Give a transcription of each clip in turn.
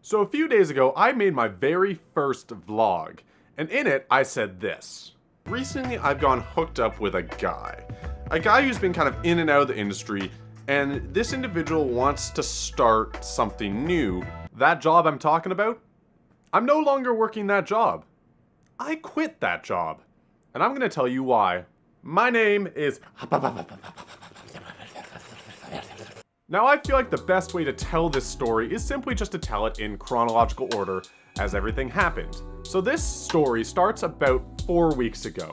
So a few days ago, I made my very first vlog, and in it, I said this. Recently, I've gone hooked up with a guy who's been kind of in and out of the industry, and this individual wants to start something new. That job I'm talking about, I'm no longer working that job. I quit that job, and I'm gonna tell you why. My name is... Now I feel like the best way to tell this story is simply just to tell it in chronological order as everything happened. So this story starts about 4 weeks ago.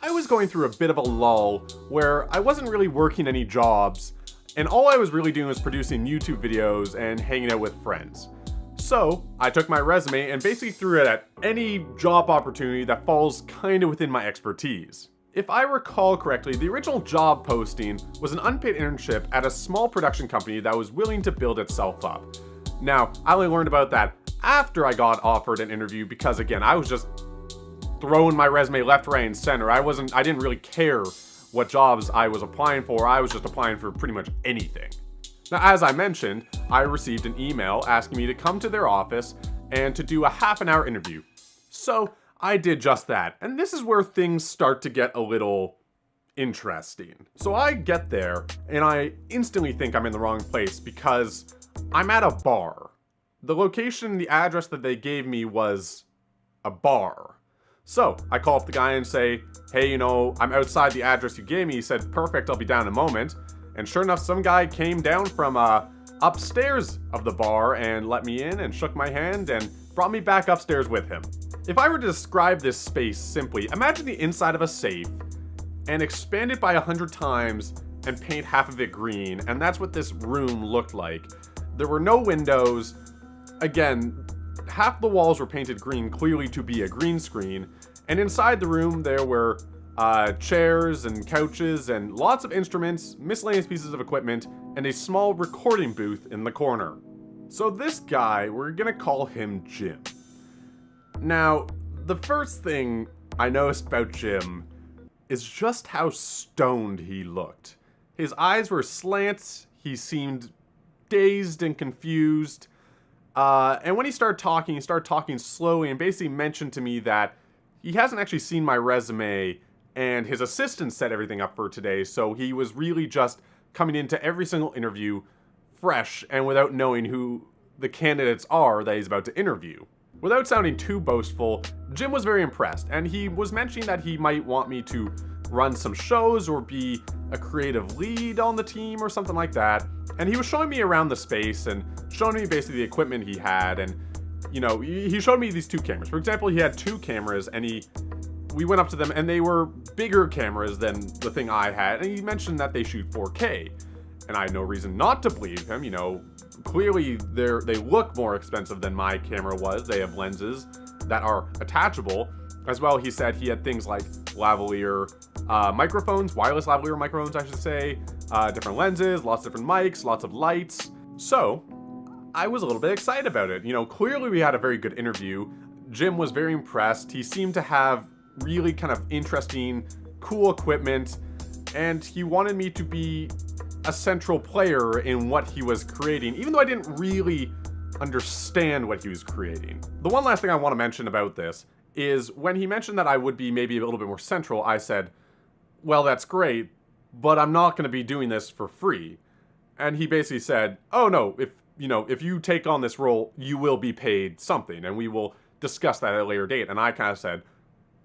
I was going through a bit of a lull where I wasn't really working any jobs, and all I was really doing was producing YouTube videos and hanging out with friends. So I took my resume and basically threw it at any job opportunity that falls kinda within my expertise. If I recall correctly, the original job posting was an unpaid internship at a small production company that was willing to build itself up. Now, I only learned about that after I got offered an interview because again, I was just throwing my resume left, right, and center. I didn't really care what jobs I was applying for. I was just applying for pretty much anything. Now, as I mentioned, I received an email asking me to come to their office and to do a half-an-hour interview. So I did just that, and this is where things start to get a little interesting. So I get there, and I instantly think I'm in the wrong place because I'm at a bar. The location, the address that they gave me was a bar. So I call up the guy and say, hey, I'm outside the address you gave me. He said, perfect, I'll be down in a moment. And sure enough, some guy came down from upstairs of the bar and let me in and shook my hand and brought me back upstairs with him. If I were to describe this space simply, imagine the inside of a safe and expand it by 100 times and paint half of it green, and that's what this room looked like. There were no windows. Again, half the walls were painted green, clearly to be a green screen, and inside the room there were chairs and couches and lots of instruments, miscellaneous pieces of equipment, and a small recording booth in the corner. So this guy, we're gonna call him Jim. Now, the first thing I noticed about Jim is just how stoned he looked. His eyes were slant, he seemed dazed and confused, and when he started talking slowly and basically mentioned to me that he hasn't actually seen my resume and his assistant set everything up for today, so he was really just coming into every single interview fresh and without knowing who the candidates are that he's about to interview. Without sounding too boastful, Jim was very impressed, and he was mentioning that he might want me to run some shows or be a creative lead on the team or something like that. And he was showing me around the space and showing me basically the equipment he had, and he showed me these two cameras. For example, he had two cameras, and we went up to them and they were bigger cameras than the thing I had, and he mentioned that they shoot 4K. And I had no reason not to believe him, clearly they look more expensive than my camera was. They have lenses that are attachable. As well, he said he had things like lavalier microphones, wireless lavalier microphones, I should say, different lenses, lots of different mics, lots of lights. So I was a little bit excited about it. Clearly we had a very good interview. Jim was very impressed. He seemed to have really kind of interesting, cool equipment, and he wanted me to be a central player in what he was creating, even though I didn't really understand what he was creating. The one last thing I want to mention about this is when he mentioned that I would be maybe a little bit more central, I said, well, that's great, but I'm not going to be doing this for free. And he basically said, oh no, if you take on this role, you will be paid something, and we will discuss that at a later date. And I kind of said,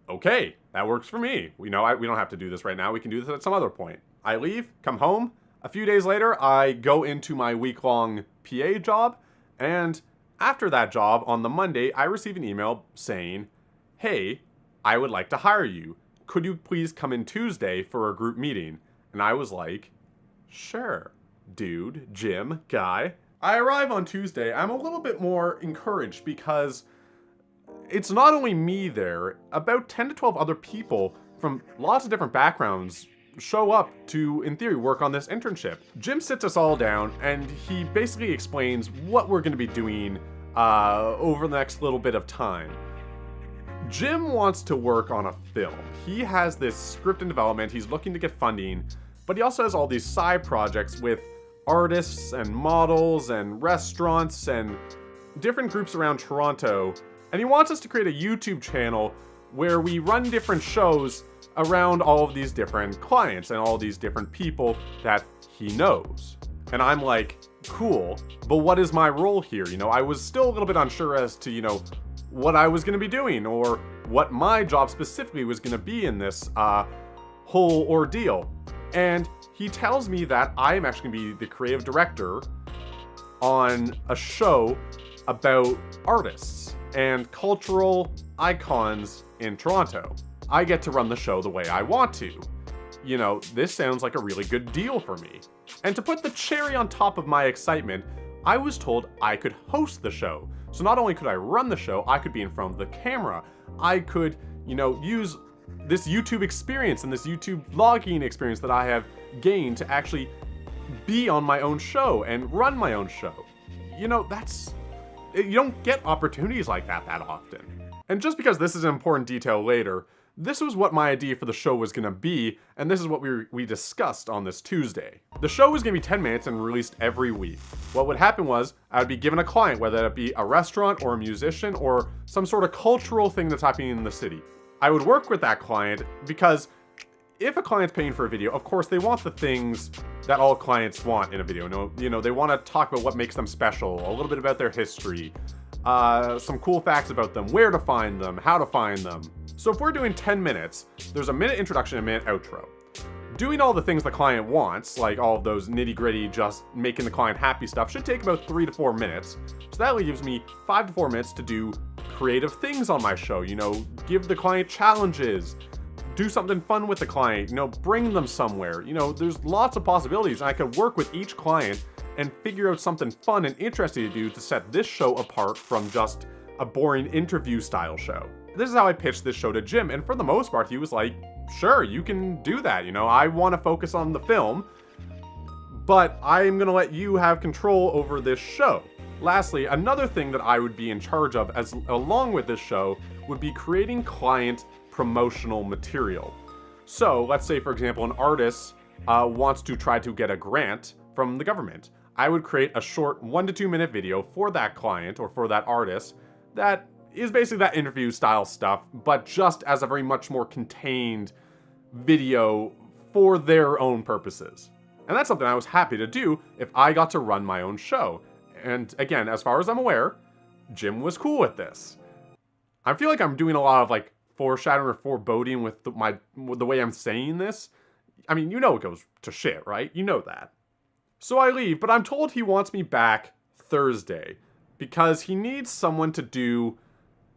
okay, that works for me. We don't have to do this right now. We can do this at some other point. I leave, come home. A few days later, I go into my week-long PA job, and after that job, on the Monday, I receive an email saying, hey, I would like to hire you. Could you please come in Tuesday for a group meeting? And I was like, sure, dude, Jim, guy. I arrive on Tuesday. I'm a little bit more encouraged because it's not only me there, about 10 to 12 other people from lots of different backgrounds show up to, in theory, work on this internship. Jim sits us all down and he basically explains what we're going to be doing over the next little bit of time. Jim wants to work on a film. He has this script in development, he's looking to get funding, but he also has all these side projects with artists and models and restaurants and different groups around Toronto, and he wants us to create a YouTube channel where we run different shows around all of these different clients and all these different people that he knows. And I'm like, cool, but what is my role here? You know, I was still a little bit unsure as to, you know, what I was gonna be doing or what my job specifically was gonna be in this whole ordeal. And he tells me that I am actually gonna be the creative director on a show about artists and cultural icons in Toronto. I get to run the show the way I want to. You know, this sounds like a really good deal for me. And to put the cherry on top of my excitement, I was told I could host the show. So not only could I run the show, I could be in front of the camera. I could, you know, use this YouTube experience and this YouTube vlogging experience that I have gained to actually be on my own show and run my own show. You know, you don't get opportunities like that often. And just because this is an important detail later, this was what my idea for the show was gonna be, and this is what we discussed on this Tuesday. The show was gonna be 10 minutes and released every week. What would happen was, I would be given a client, whether it be a restaurant or a musician or some sort of cultural thing that's happening in the city. I would work with that client because if a client's paying for a video, of course they want the things that all clients want in a video. You know, they want to talk about what makes them special, a little bit about their history, some cool facts about them, where to find them, how to find them. So if we're doing 10 minutes, there's a minute introduction and a minute outro. Doing all the things the client wants, like all of those nitty-gritty, just making the client happy stuff, should take about 3 to 4 minutes. So that leaves me 5 to 4 minutes to do creative things on my show. You know, give the client challenges, do something fun with the client, you know, bring them somewhere. You know, there's lots of possibilities, and I could work with each client and figure out something fun and interesting to do to set this show apart from just a boring interview style show. This is how I pitched this show to Jim, and for the most part, he was like, sure, you can do that. You know, I want to focus on the film, but I'm gonna let you have control over this show. Lastly, another thing that I would be in charge of along with this show would be creating client promotional material. So let's say, for example, an artist wants to try to get a grant from the government. I would create a short 1 to 2 minute video for that client or for that artist that is basically that interview style stuff, but just as a very much more contained video for their own purposes. And that's something I was happy to do if I got to run my own show. And again, as far as I'm aware, Jim was cool with this. I feel like I'm doing a lot of like foreshadowing or foreboding with the way I'm saying this. I mean, you know it goes to shit, right? You know that. So I leave, but I'm told he wants me back Thursday because he needs someone to do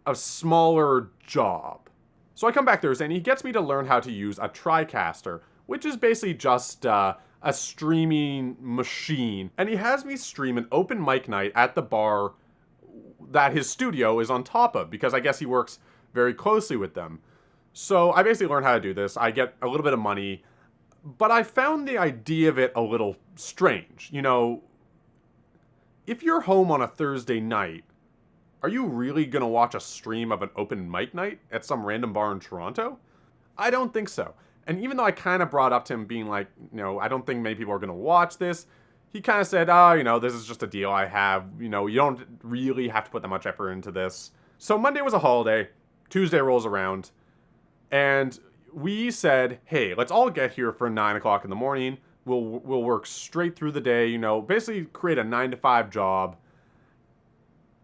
a smaller job. So I come back Thursday and he gets me to learn how to use a TriCaster, which is basically just a streaming machine. And he has me stream an open mic night at the bar that his studio is on top of, because I guess he works very closely with them. So I basically learned how to do this. I get a little bit of money, but I found the idea of it a little strange. You know, if you're home on a Thursday night, are you really gonna watch a stream of an open mic night at some random bar in Toronto? I don't think so. And even though I kind of brought up to him being like, you know, I don't think many people are gonna watch this, he kind of said, oh, you know, this is just a deal I have. You know, you don't really have to put that much effort into this. So Monday was a holiday, Tuesday rolls around, and we said, hey, let's all get here for 9 o'clock in the morning. We'll work straight through the day, you know, basically create a 9 to 5 job.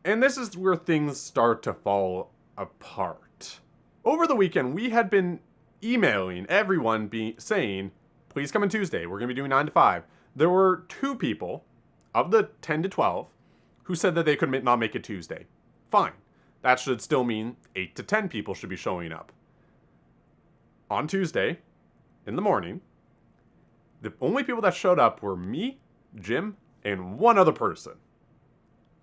And this is where things start to fall apart. Over the weekend, we had been emailing everyone saying, please come on Tuesday. We're going to be doing 9 to 5. There were 2 people of the 10 to 12 who said that they could not make it Tuesday. Fine. That should still mean 8 to 10 people should be showing up. On Tuesday, in the morning, the only people that showed up were me, Jim, and one other person.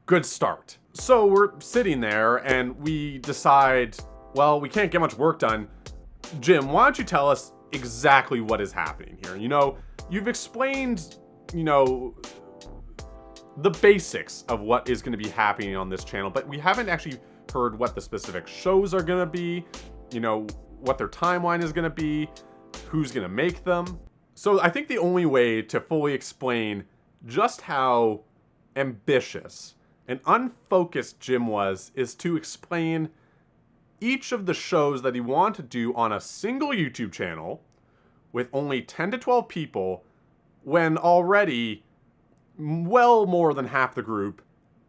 Good start. So we're sitting there and we decide, well, we can't get much work done. Jim, why don't you tell us exactly what is happening here? You know, you've explained, you know, the basics of what is going to be happening on this channel, but we haven't actually heard what the specific shows are going to be, you know, what their timeline is going to be, who's going to make them. So I think the only way to fully explain just how ambitious And unfocused Jim is to explain each of the shows that he wanted to do on a single YouTube channel with only 10 to 12 people when already well more than half the group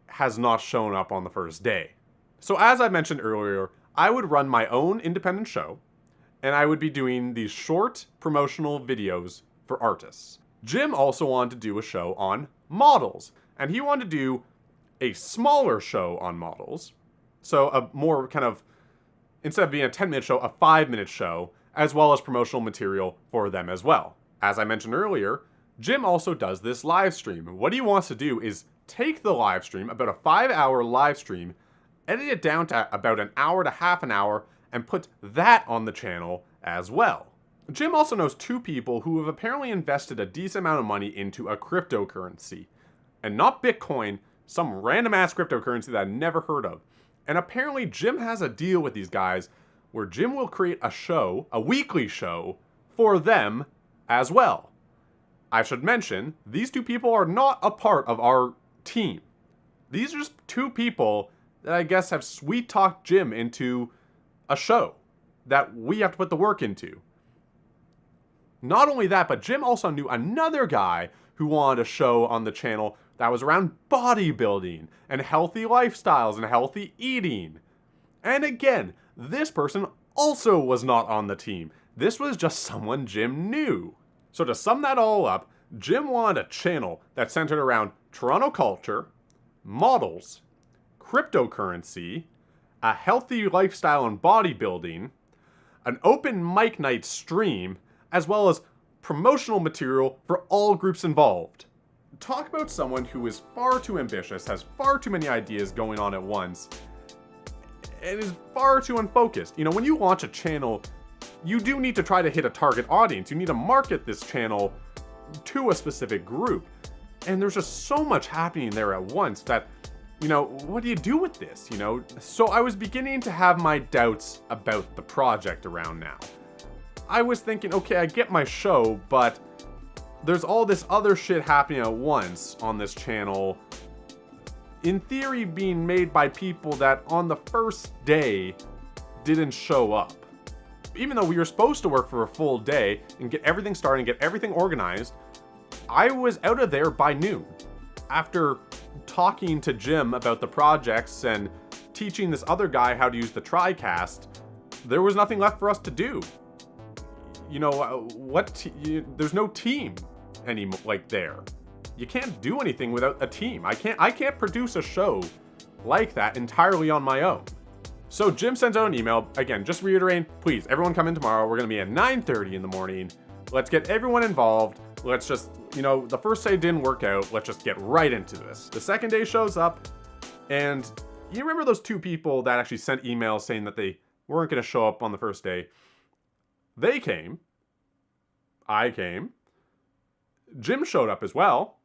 has not shown up on the first day. So as I mentioned earlier, I would run my own independent show, and I would be doing these short promotional videos for artists. Jim also wanted to do a show on models, and he wanted to do a smaller show on models. So a more kind of, instead of being a 10-minute show, a 5-minute show, as well as promotional material for them as well. As I mentioned earlier, Jim also does this live stream. What he wants to do is take the live stream, about a 5-hour live stream, edit it down to about an hour to half an hour, and put that on the channel as well. Jim also knows 2 people who have apparently invested a decent amount of money into a cryptocurrency. And not Bitcoin, some random ass cryptocurrency that I never heard of. And apparently Jim has a deal with these guys where Jim will create a show, a weekly show, for them as well. I should mention, these 2 people are not a part of our team. These are just 2 people that I guess have sweet talked Jim into a show that we have to put the work into. Not only that, but Jim also knew another guy who wanted a show on the channel that was around bodybuilding and healthy lifestyles and healthy eating. And again, this person also was not on the team. This was just someone Jim knew. So to sum that all up, Jim wanted a channel that centered around Toronto culture, models, cryptocurrency, a healthy lifestyle and bodybuilding, an open mic night stream, as well as promotional material for all groups involved. Talk about someone who is far too ambitious, has far too many ideas going on at once, and is far too unfocused. You know, when you launch a channel, you do need to try to hit a target audience. You need to market this channel to a specific group. And there's just so much happening there at once that, you know, what do you do with this, you know? So I was beginning to have my doubts about the project around now. I was thinking, okay, I get my show, but there's all this other shit happening at once on this channel, in theory being made by people that on the first day didn't show up. Even though we were supposed to work for a full day and get everything started and get everything organized, I was out of there by noon. After talking to Jim about the projects and teaching this other guy how to use the TriCast, there was nothing left for us to do. You know, there's no team anymore, like there. You can't do anything without a team. I can't produce a show like that entirely on my own. So Jim sends out an email, again, just reiterating, please, everyone come in tomorrow. We're gonna be at 9:30 in the morning. Let's get everyone involved. Let's just, you know, the first day didn't work out. Let's just get right into this. The second day shows up, and you remember those 2 people that actually sent emails saying that they weren't gonna show up on the first day? They came. I came. Jim showed up as well.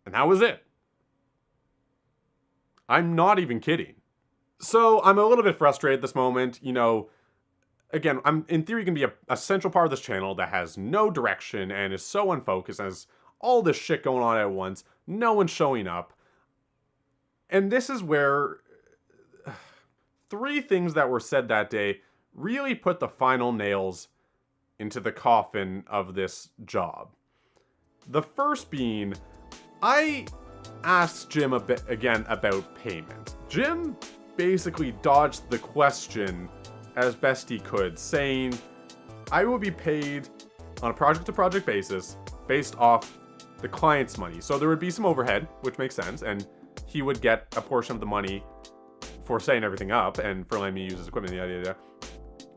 And that was it. I'm not even kidding. So I'm a little bit frustrated at this moment. You know, again, I'm in theory going to be a central part of this channel that has no direction and is so unfocused and has all this shit going on at once. No one's showing up. And this is where 3 things that were said that day really put the final nails into the coffin of this job. The first being, I asked Jim a bit again about payment. Jim basically dodged the question as best he could, saying, I will be paid on a project-to-project basis based off the client's money. So there would be some overhead, which makes sense, and he would get a portion of the money for setting everything up and for letting me use his equipment, yada yada.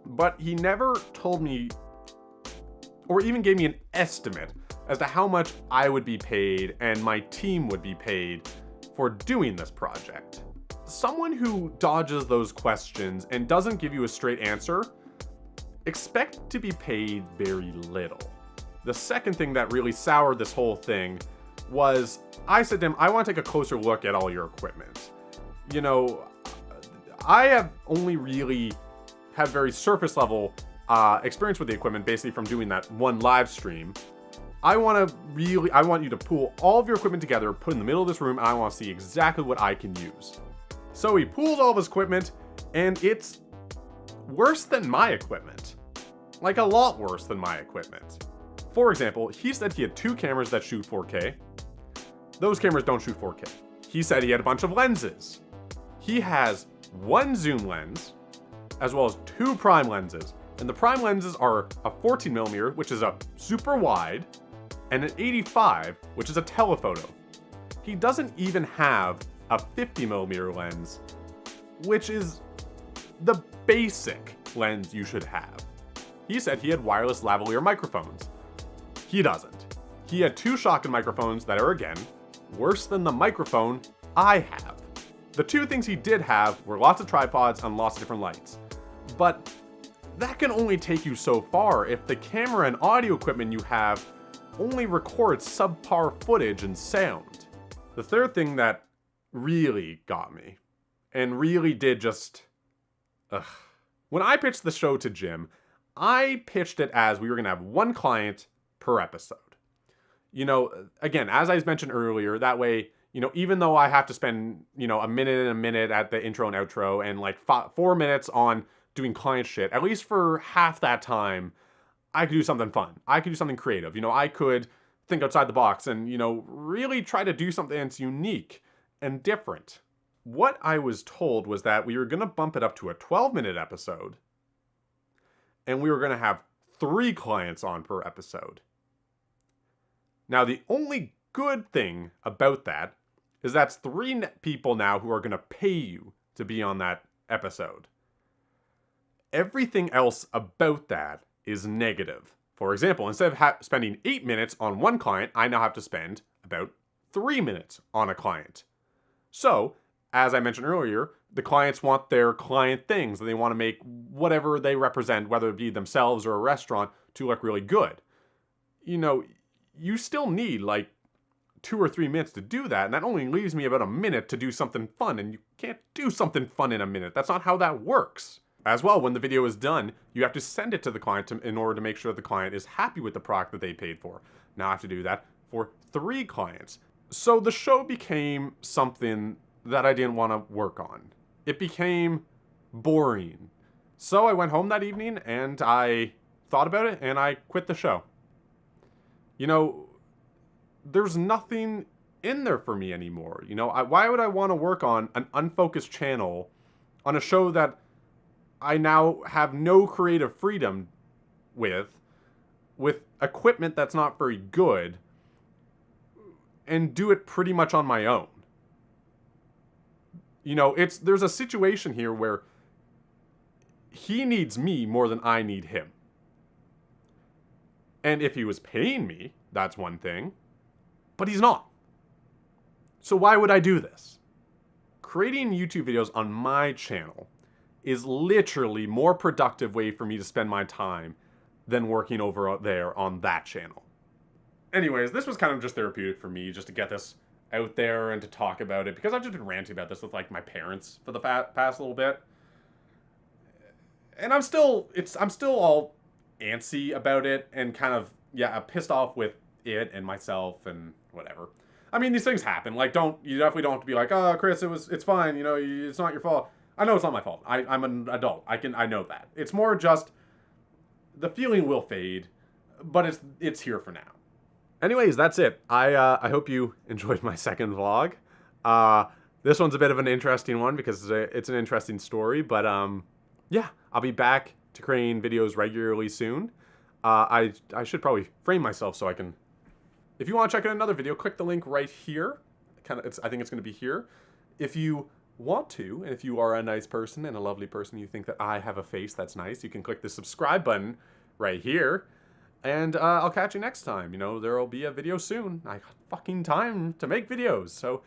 But he never told me, or even gave me an estimate as to how much I would be paid and my team would be paid for doing this project. Someone who dodges those questions and doesn't give you a straight answer, expect to be paid very little. The second thing that really soured this whole thing was, I said to him, I want to take a closer look at all your equipment. You know, I have only really had very surface level experience with the equipment, basically from doing that one live stream. I want you to pool all of your equipment together, put it in the middle of this room, and I want to see exactly what I can use. So he pools all of his equipment, and it's worse than my equipment. Like a lot worse than my equipment. For example, he said he had 2 cameras that shoot 4K. Those cameras don't shoot 4K. He said he had a bunch of lenses. He has 1 zoom lens, as well as 2 prime lenses. And the prime lenses are a 14mm, which is a super wide, and an 85, which is a telephoto. He doesn't even have a 50mm lens, which is the basic lens you should have. He said he had wireless lavalier microphones. He doesn't. He had 2 shotgun microphones that are, again, worse than the microphone I have. The 2 things he did have were lots of tripods and lots of different lights. But that can only take you so far if the camera and audio equipment you have only records subpar footage and sound. The third thing that really got me, and really did just... When I pitched the show to Jim, I pitched it as we were gonna have 1 client per episode. You know, again, as I mentioned earlier, that way, you know, even though I have to spend, you know, a minute at the intro and outro and like 4 minutes on doing client shit, at least for half that time, I could do something fun. I could do something creative. You know, I could think outside the box and, you know, really try to do something that's unique and different. What I was told was that we were going to bump it up to a 12-minute episode, and we were going to have 3 clients on per episode. Now, the only good thing about that is that's 3 people now who are going to pay you to be on that episode. Everything else about that is negative. For example, instead of spending 8 minutes on 1 client, I now have to spend about 3 minutes on a client. So, as I mentioned earlier, the clients want their client things, and they want to make whatever they represent, whether it be themselves or a restaurant, to look really good. You know, you still need like 2 or 3 minutes to do that, and that only leaves me about a minute to do something fun, and you can't do something fun in a minute. That's not how that works. As well, when the video is done, you have to send it to the client in order to make sure the client is happy with the product that they paid for. Now I have to do that for 3 clients. So the show became something that I didn't want to work on. It became boring. So I went home that evening and I thought about it and I quit the show. You know, there's nothing in there for me anymore. You know, why would I want to work on an unfocused channel on a show that I now have no creative freedom with equipment that's not very good, and do it pretty much on my own? You know, there's a situation here where he needs me more than I need him. And if he was paying me, that's one thing, but he's not. So why would I do this? Creating YouTube videos on my channel is literally more productive way for me to spend my time than working over there on that channel. Anyways, this was kind of just therapeutic for me, just to get this out there and to talk about it, because I've just been ranting about this with like my parents for the past little bit. And I'm still all antsy about it and kind of, yeah, pissed off with it and myself and whatever. I mean, these things happen. Like, you definitely don't have to be like, oh, Chris, it's fine, you know, it's not your fault. I know it's not my fault. I'm an adult. I know that. It's more just the feeling will fade, but it's here for now. Anyways, that's it. I hope you enjoyed my second vlog. This one's a bit of an interesting one because it's an interesting story, but yeah, I'll be back to creating videos regularly soon. I should probably frame myself so I can. If you want to check out another video, click the link right here. I think it's going to be here. If you want to, and if you are a nice person and a lovely person, you think that I have a face that's nice, you can click the subscribe button right here. And I'll catch you next time. You know, there'll be a video soon. I got fucking time to make videos. So